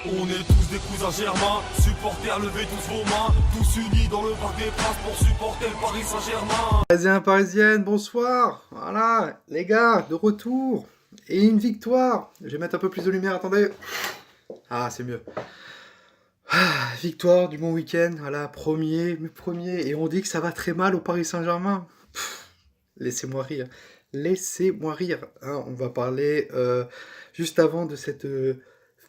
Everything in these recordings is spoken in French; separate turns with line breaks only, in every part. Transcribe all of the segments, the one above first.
On est tous des cousins germains, supporters, levez tous vos mains, tous unis dans le Parc des Princes pour supporter le Paris Saint-Germain.
Parisiens, parisiennes, bonsoir. Voilà, les gars, de retour. Et une victoire. Je vais mettre un peu plus de lumière, attendez. Ah, c'est mieux. Victoire du bon week-end, voilà, premier. Et on dit que ça va très mal au Paris Saint-Germain. Laissez-moi rire. Laissez-moi rire. Hein, on va parler juste avant de cette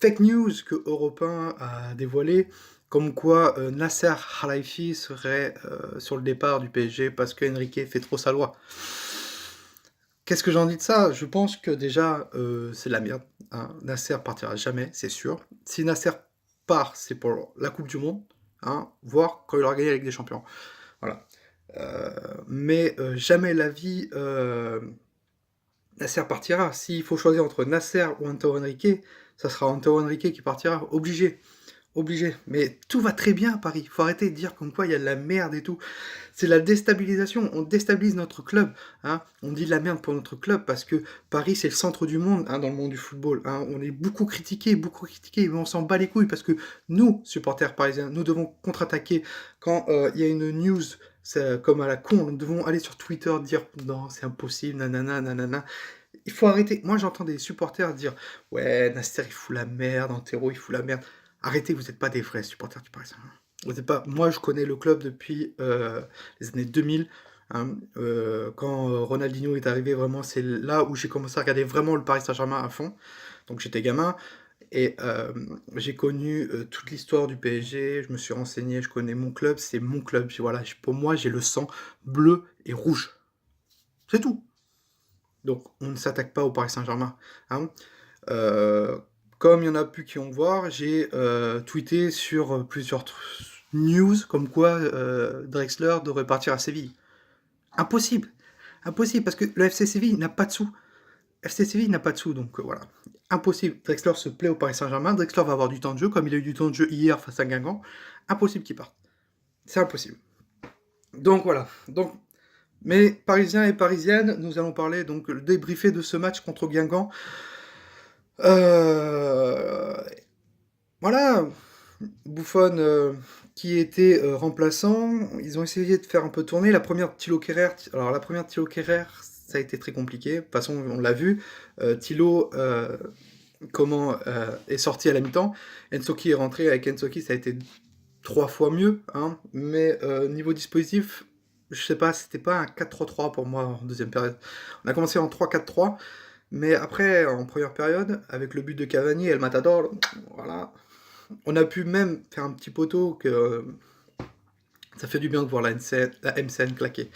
fake news que Europe 1 a dévoilée, comme quoi Nasser Khelaifi serait sur le départ du PSG parce que Enrique fait trop sa loi. Qu'est-ce que j'en dis de ça? Je pense que déjà, c'est de la merde. Hein. Nasser partira jamais, c'est sûr. Si Nasser part, c'est pour la Coupe du Monde, hein, voire quand il aura gagné la Ligue des Champions. Voilà. Mais jamais la vie, Nasser partira. S'il faut choisir entre Nasser ou Antero Henrique, ça sera Antero Henrique qui partira. Obligé. Mais tout va très bien à Paris. Faut arrêter de dire comme quoi il y a de la merde et tout. C'est la déstabilisation. On déstabilise notre club. Hein. On dit de la merde pour notre club parce que Paris, c'est le centre du monde hein, dans le monde du football. Hein. On est beaucoup critiqué, mais on s'en bat les couilles parce que nous, supporters parisiens, nous devons contre-attaquer quand il y a une news comme à la con. Nous devons aller sur Twitter dire non, c'est impossible, nanana. Il faut arrêter. Moi, j'entends des supporters dire ouais, Nasser, il fout la merde, Antero, il fout la merde. Arrêtez, vous n'êtes pas des vrais supporters du Paris Saint-Germain. Vous êtes pas... Moi, je connais le club depuis les années 2000. Hein, quand Ronaldinho est arrivé, vraiment, c'est là où j'ai commencé à regarder vraiment le Paris Saint-Germain à fond. Donc j'étais gamin et j'ai connu toute l'histoire du PSG. Je me suis renseigné, je connais mon club, c'est mon club. Voilà, pour moi, j'ai le sang bleu et rouge. C'est tout. Donc on ne s'attaque pas au Paris Saint-Germain. Hein. Comme il y en a plus qui vont voir, j'ai tweeté sur plusieurs news comme quoi Drexler devrait partir à Séville. Impossible. Impossible, parce que le FC Séville n'a pas de sous. FC Séville n'a pas de sous, donc voilà. Impossible. Drexler se plaît au Paris Saint-Germain. Drexler va avoir du temps de jeu, comme il a eu du temps de jeu hier face à Guingamp. Impossible qu'il parte. C'est impossible. Donc voilà. Mais Parisiens et Parisiennes, nous allons parler, donc débriefer de ce match contre Guingamp. Voilà, Buffon qui était remplaçant, ils ont essayé de faire un peu tourner. La première Thilo Kehrer, ça a été très compliqué. De toute façon, on l'a vu. Thilo est sorti à la mi-temps. Ensoki est rentré. Avec Ensoki, ça a été 3 fois mieux. Hein. Mais niveau dispositif, je sais pas, c'était pas un 4-3-3 pour moi en deuxième période. On a commencé en 3-4-3. Mais après, en première période, avec le but de Cavani et El Matador, voilà, on a pu même faire un petit poteau que ça fait du bien de voir la MCN claquer.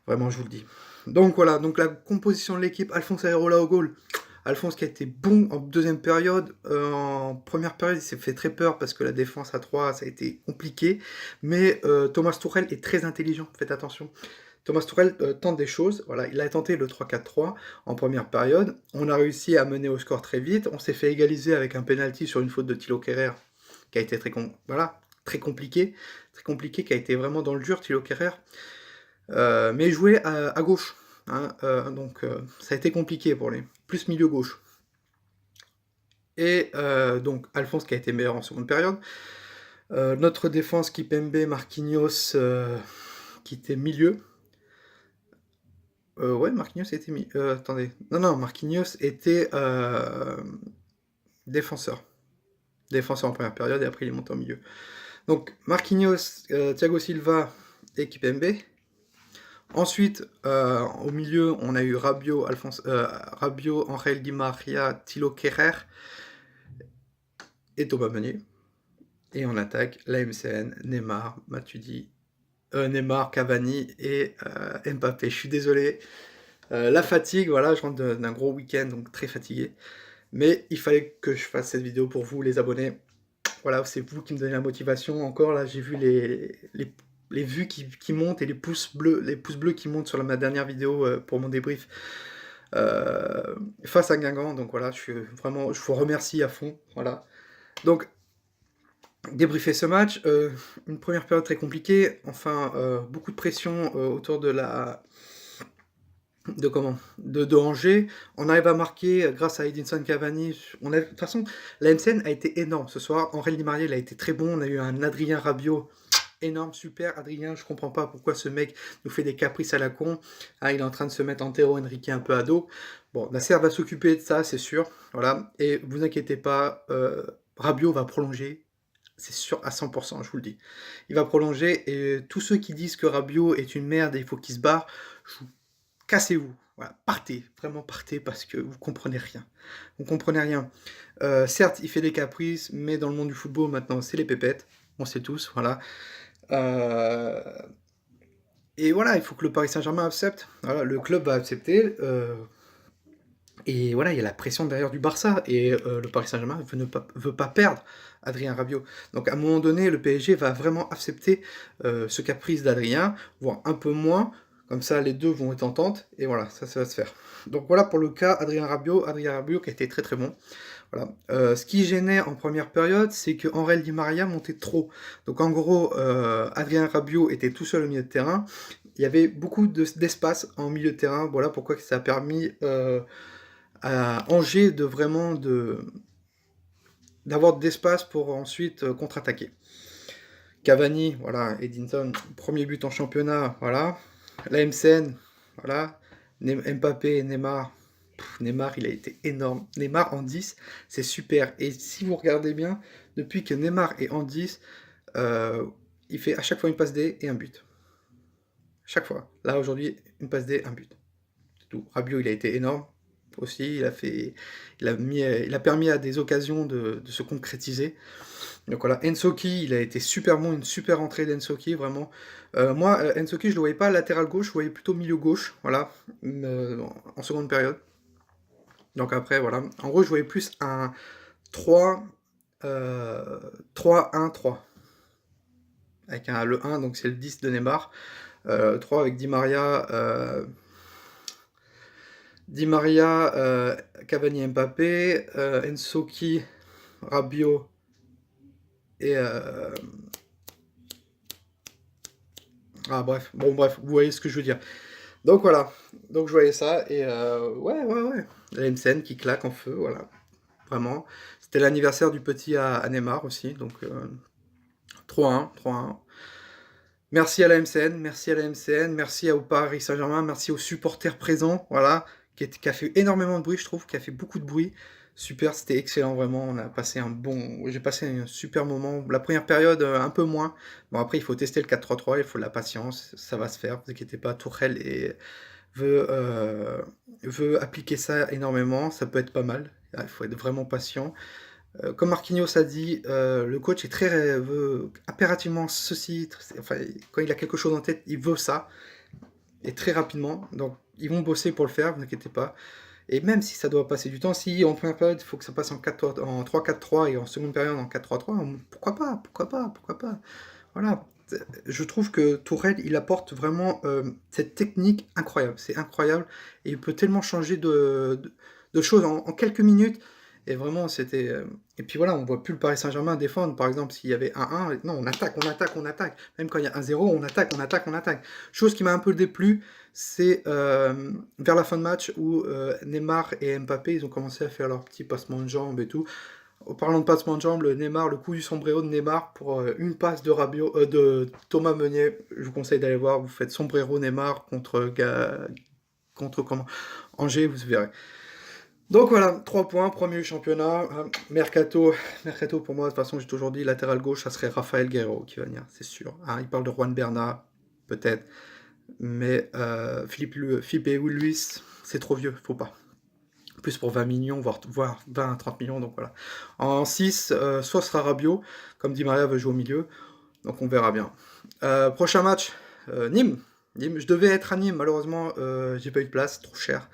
Vraiment, je vous le dis. Donc voilà, donc la composition de l'équipe, Alphonse Areola au goal. Alphonse qui a été bon en deuxième période. En première période, il s'est fait très peur parce que la défense à 3, ça a été compliqué. Mais Thomas Tuchel est très intelligent, faites attention. Thomas Tuchel tente des choses. Voilà, il a tenté le 3-4-3 en première période. On a réussi à mener au score très vite. On s'est fait égaliser avec un penalty sur une faute de Thilo Kehrer qui a été très compliqué, qui a été vraiment dans le dur, Thilo Kehrer. Mais il jouait à gauche. Hein, donc ça a été compliqué pour lui. Plus milieu gauche. Et donc Alphonse qui a été meilleur en seconde période. Notre défense, Kipembe, Marquinhos, qui était milieu. Ouais, Marquinhos était attendez. Non, Marquinhos était défenseur. Défenseur en première période et après il est monté en milieu. Donc Marquinhos, Thiago Silva et Kipembe. Ensuite, au milieu, on a eu Rabiot, Angel Di Maria, Thilo Kehrer et Thomas Meunier. Et en attaque, la MCN, Neymar, Matuidi, Neymar, Cavani et Mbappé. Je suis désolé. La fatigue, voilà, je rentre d'un gros week-end, donc très fatigué. Mais il fallait que je fasse cette vidéo pour vous, les abonnés. Voilà, c'est vous qui me donnez la motivation. Encore là, j'ai vu les vues qui montent et les pouces bleus qui montent sur ma dernière vidéo pour mon débrief face à Guingamp. Donc voilà, je vous remercie à fond. Voilà. Donc, débriefer ce match, une première période très compliquée. Enfin, beaucoup de pression autour de de Angers. On arrive à marquer grâce à Edinson Cavani. De toute façon, la MCN a été énorme ce soir. Henri Di Maria, il a été très bon. On a eu un Adrien Rabiot énorme, super. Adrien, je comprends pas pourquoi ce mec nous fait des caprices à la con. Ah, il est en train de se mettre en Théo Henrique un peu à dos. Bon, Nasser va s'occuper de ça, c'est sûr. Voilà. Et vous inquiétez pas, Rabiot va prolonger. C'est sûr à 100%, je vous le dis. Il va prolonger et tous ceux qui disent que Rabiot est une merde et il faut qu'il se barre, cassez-vous. Voilà, partez, vraiment partez parce que vous comprenez rien. Vous comprenez rien. Certes, il fait des caprices, mais dans le monde du football maintenant, c'est les pépettes. On sait tous, voilà. Et voilà, il faut que le Paris Saint-Germain accepte. Voilà, le club va accepter. Et voilà, il y a la pression derrière du Barça. Et le Paris Saint-Germain veut pas perdre Adrien Rabiot. Donc à un moment donné, le PSG va vraiment accepter ce caprice d'Adrien, voire un peu moins. Comme ça, les deux vont être en entente. Et voilà, ça va se faire. Donc voilà pour le cas Adrien Rabiot qui a été très très bon. Voilà. Ce qui gênait en première période, c'est que Henri Di Maria montait trop. Donc en gros, Adrien Rabiot était tout seul au milieu de terrain. Il y avait beaucoup d'espace en milieu de terrain. Voilà pourquoi ça a permis à Angers d'avoir de l'espace pour ensuite contre-attaquer. Cavani, voilà, Edinson, premier but en championnat, voilà. La MCN, voilà. Mbappé, Neymar. Neymar, il a été énorme. Neymar en 10, c'est super. Et si vous regardez bien, depuis que Neymar est en 10, il fait à chaque fois une passe D et un but. Chaque fois. Là, aujourd'hui, une passe D, un but. C'est tout. Rabiot, il a été énorme aussi. Il a permis à des occasions de se concrétiser. Donc voilà, Ensoki, il a été super bon, une super entrée d'Ensoki, vraiment. Moi, Ensoki, je le voyais pas latéral gauche, je le voyais plutôt milieu gauche, voilà, en seconde période. Donc après, voilà. En gros, je voyais plus un 3-1-3. Avec le 1, donc c'est le 10 de Neymar. 3 avec Di Maria, Cavani, Mbappé, Ensoki, Rabiot et... Ah bref, bon bref, vous voyez ce que je veux dire. Donc voilà, donc je voyais ça, et ouais, la MCN qui claque en feu, voilà, vraiment. C'était l'anniversaire du petit à Neymar aussi, donc 3-1. Merci à la MCN, merci au Paris Saint-Germain, merci aux supporters présents, voilà, qui a fait énormément de bruit, je trouve, qui a fait beaucoup de bruit. Super, c'était excellent, vraiment, j'ai passé un super moment. La première période, un peu moins. Bon, après, il faut tester le 4-3-3, il faut de la patience, ça va se faire, vous inquiétez pas, Tourelle veut appliquer ça énormément, ça peut être pas mal, il faut être vraiment patient. Comme Marquinhos a dit, le coach veut impérativement ceci, enfin, quand il a quelque chose en tête, il veut ça, et très rapidement, donc ils vont bosser pour le faire, vous inquiétez pas. Et même si ça doit passer du temps, si en première période il faut que ça passe en 3-4-3 et en seconde période en 4-3-3, pourquoi pas. Voilà, je trouve que Tourelle, il apporte vraiment cette technique incroyable, c'est incroyable, et il peut tellement changer de choses en quelques minutes, et vraiment c'était... Et puis voilà, on voit plus le Paris Saint-Germain défendre, par exemple s'il y avait 1-1, non, on attaque, même quand il y a 1-0, on attaque. Chose qui m'a un peu déplu, c'est vers la fin de match où Neymar et Mbappé, ils ont commencé à faire leur petit passement de jambes et tout. En parlant de passement de jambes, le coup du sombrero de Neymar pour une passe de Thomas Meunier, je vous conseille d'aller voir, vous faites sombrero Neymar contre Angers, vous verrez. Donc voilà, 3 points, premier championnat, Mercato pour moi, de toute façon j'ai toujours dit, latéral gauche, ça serait Raphaël Guerreiro qui va venir, c'est sûr. Il parle de Juan Bernat, peut-être, mais Philippe et Luis, c'est trop vieux, faut pas. Plus pour 20 millions, voire 20 à 30 millions, donc voilà. En 6, soit ce sera Rabiot, comme Di Maria veut jouer au milieu, donc on verra bien. Prochain match, Nîmes, je devais être à Nîmes, malheureusement, j'ai pas eu de place, trop cher.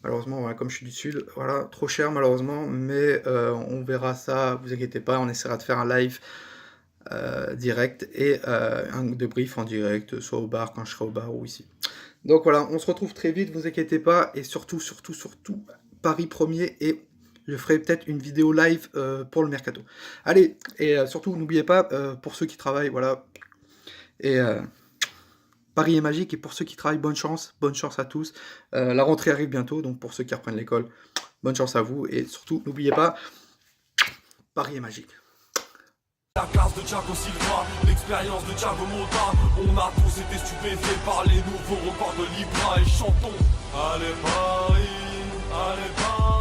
Malheureusement, voilà, comme je suis du sud, voilà, trop cher malheureusement, mais on verra ça, vous inquiétez pas, on essaiera de faire un live direct et un débrief en direct, soit au bar, quand je serai au bar ou ici. Donc voilà, on se retrouve très vite, vous inquiétez pas, et surtout, Paris premier, et je ferai peut-être une vidéo live pour le mercato. Allez, et surtout, n'oubliez pas, pour ceux qui travaillent, voilà, et Paris est magique et pour ceux qui travaillent, bonne chance à tous. La rentrée arrive bientôt, donc pour ceux qui reprennent l'école, bonne chance à vous et surtout, n'oubliez pas, Paris est magique.
La classe de Thiago Silva, l'expérience de Thiago Motta. On a tous été stupéfaits par les nouveaux records de Libra et chantons. Allez Paris, allez Paris.